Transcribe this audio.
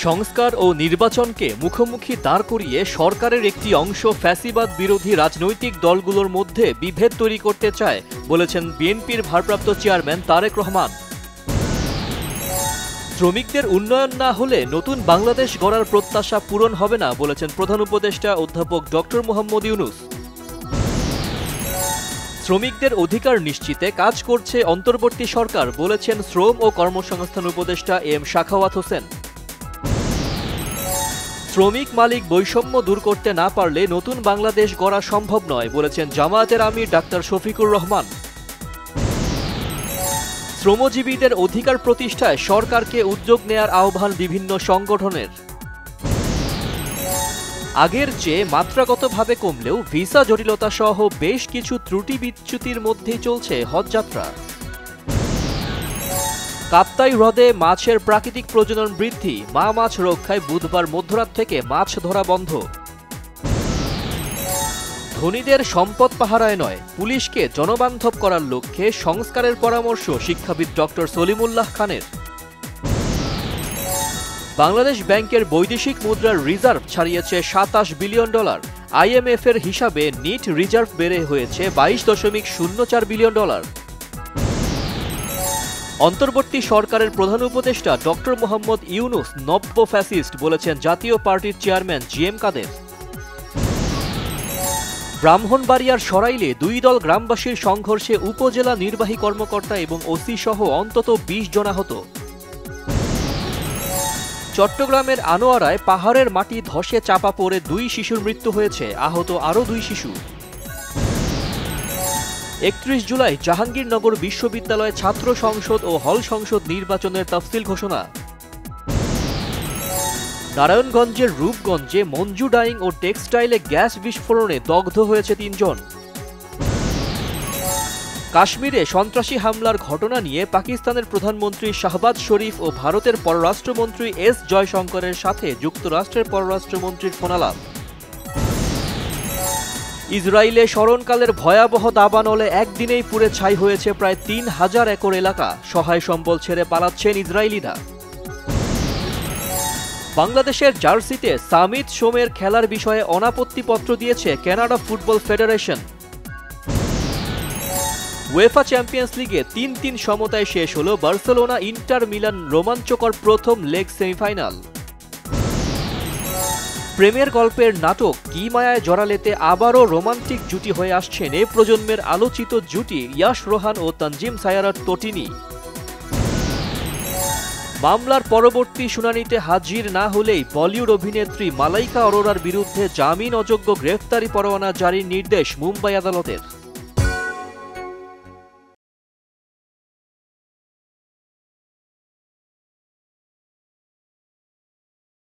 সংস্কার ও নির্বাচনকে মুখোমুখি দাঁড় করিয়ে সরকারের একটি অংশ ফ্যাসিবাদ বিরোধী রাজনৈতিক দলগুলোর মধ্যে বিভেদ তৈরি করতে চায় বলেছেন বিএনপির ভারপ্রাপ্ত চেয়ারম্যান তারেক রহমান। শ্রমিকদের উন্নয়ন না হলে নতুন বাংলাদেশ গড়ার প্রত্যাশা পূরণ হবে না বলেছেন প্রধান উপদেষ্টা অধ্যাপক ডক্টর মোহাম্মদ ইউনূস। শ্রমিকদের অধিকার নিশ্চিতে কাজ করছে অন্তর্বর্তী সরকার বলেছেন শ্রম ও কর্মসংস্থান উপদেষ্টা এম সাখাওয়াত হোসেন। শ্রমিক মালিক বৈষম্য দূর করতে না পারলে নতুন বাংলাদেশ গড়া সম্ভব নয় বলেছেন জামায়াতের আমির ডাক্তার শফিকুর রহমান। শ্রমজীবীদের অধিকার প্রতিষ্ঠায় সরকারকে উদ্যোগ নেয়ার আহ্বান বিভিন্ন সংগঠনের। আগের চেয়ে মাত্রাগতভাবে কমলেও ভিসা জটিলতা সহ বেশ কিছু ত্রুটি বিচ্যুতির মধ্যেই চলছে হজযাত্রা। কাপ্তাই হ্রদে মাছের প্রাকৃতিক প্রজনন বৃদ্ধি, মা মাছ রক্ষায় বুধবার মধ্যরাত থেকে মাছ ধরা বন্ধ। ধনীদের সম্পদ পাহারায় নয়, পুলিশকে জনবান্ধব করার লক্ষ্যে সংস্কারের পরামর্শ শিক্ষাবিদ ডক্টর সলিমুল্লাহ খানের। বাংলাদেশ ব্যাংকের বৈদেশিক মুদ্রার রিজার্ভ ছাড়িয়েছে $27 বিলিয়ন। আইএমএফের হিসাবে নিট রিজার্ভ বেড়ে হয়েছে $22.04 বিলিয়ন। অন্তর্বর্তী সরকারের প্রধান উপদেষ্টা ডক্টর মোহাম্মদ ইউনূস নব্য ফ্যাসিস্ট বলেছেন জাতীয় পার্টির চেয়ারম্যান জিএম কাদের। ব্রাহ্মণবাড়িয়ার সরাইলে দুই দল গ্রামবাসীর সংঘর্ষে উপজেলা নির্বাহী কর্মকর্তা এবং ওসি সহ অন্তত 20 জন আহত। চট্টগ্রামের আনোয়ারায় পাহাড়ের মাটি ধসে চাপা পড়ে 2 শিশুর মৃত্যু হয়েছে, আহত আরও 2 শিশু। 31 জুলাই জাহাঙ্গীরনগর বিশ্ববিদ্যালয়ে ছাত্র সংসদ ও হল সংসদ নির্বাচনের তফসিল ঘোষণা। নারায়ণগঞ্জের রূপগঞ্জে মঞ্জু ডাইং ও টেক্সটাইলে গ্যাস বিস্ফোরণে দগ্ধ হয়েছে 3 জন। কাশ্মীরে সন্ত্রাসী হামলার ঘটনা নিয়ে পাকিস্তানের প্রধানমন্ত্রী শাহবাজ শরীফ ও ভারতের পররাষ্ট্রমন্ত্রী এস জয়শঙ্করের সাথে যুক্তরাষ্ট্রের পররাষ্ট্রমন্ত্রীর ফোনালাপ। ইসরায়েলে স্মরণকালের ভয়াবহ দাবানলে একদিনেই পুড়ে ছাই হয়েছে প্রায় 3000 একর এলাকা, সহায় সম্বল ছেড়ে পালাচ্ছেন ইসরায়েলিরা। বাংলাদেশের জার্সিতে সামিত সোমের খেলার বিষয়ে অনাপত্তিপত্র দিয়েছে Canada football federation. UEFA champions লিগে 3-3 সমতায় শেষ হল বার্সেলোনা ইন্টার মিলান রোমাঞ্চকর প্রথম লেগ সেমিফাইনাল। প্রেমের গল্পের নাটক কি মায়ায় জড়ালেতে আবারও রোমান্টিক জুটি হয়ে আসছেন এ প্রজন্মের আলোচিত জুটি ইয়াশ রোহান ও তানজিম সায়ারার তটিনী। মামলার পরবর্তী শুনানিতে হাজির না হলেই বলিউড অভিনেত্রী মালাইকা অরোরার বিরুদ্ধে জামিন অযোগ্য গ্রেফতারি পরোয়ানা জারির নির্দেশ মুম্বাই আদালতের।